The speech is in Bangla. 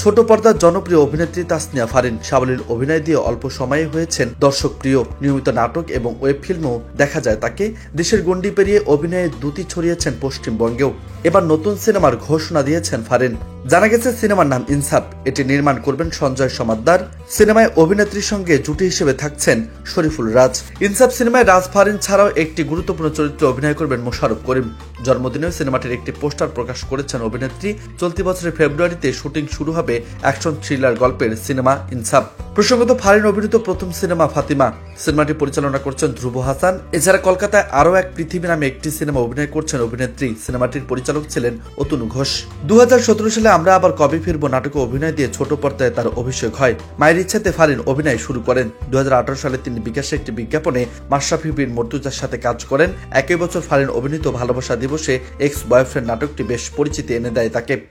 ছোট পর্দার জনপ্রিয় অভিনেত্রী তাসনিয়া ফারিন সাবলীল অভিনয় দিয়ে অল্প সময়ে হয়েছেন দর্শক প্রিয়। নিয়মিত নাটক এবং ওয়েব ফিল্মেও দেখা যায় তাকে। দেশের গণ্ডি পেরিয়ে অভিনয়ের দ্যুতি ছড়িয়েছেন পশ্চিমবঙ্গেও। এবার নতুন সিনেমার ঘোষণা দিয়েছেন ফারিন। জানা গেছে সিনেমার নাম ইনসাফ। এটি নির্মাণ করবেন সঞ্জয় সমাদ্দার। সিনেমায় অভিনেত্রীর সঙ্গে জুটি হিসেবে থাকছেন শরীফুল রাজ। ইনসাফ সিনেমায় রাজ ফারিন ছাড়াও একটি গুরুত্বপূর্ণ চরিত্রে অভিনয় করবেন মোশাররফ করিম। জন্মদিনেও সিনেমাটির একটি পোস্টার প্রকাশ করেছেন অভিনেত্রী। চলতি বছরের ফেব্রুয়ারিতে শুটিং শুরু হবে অ্যাকশন থ্রিলার গল্পের সিনেমা ইনসাফ। প্রসঙ্গত ফারিন অভিনীত প্রথম সিনেমা ফাতিমা। সিনেমাটি পরিচালনা করছেন ধ্রুব হাসান। এছাড়া কলকাতায় আরও এক পৃথিবী নামে একটি সিনেমা অভিনয় করছেন অভিনেত্রী। সিনেমাটির পরিচালক ছিলেন অতনু ঘোষ। 2017 সালে আমরা আবার কবে ফিরবো নাটকে অভিনয় দিয়ে ছোট পর্দায় তার অভিষেক হয়। মায়ের ইচ্ছাতে ফারিন অভিনয় শুরু করেন। 2018 সালে তিনি বিকাশে একটি বিজ্ঞাপনে মাশরাফি বিন মর্তুজার সাথে কাজ করেন। একই বছর ফারিন অভিনীত ভালোবাসা দিবসে এক্স বয়ফ্রেন্ড নাটকটি বেশ পরিচিতি এনে দেয় তাকে।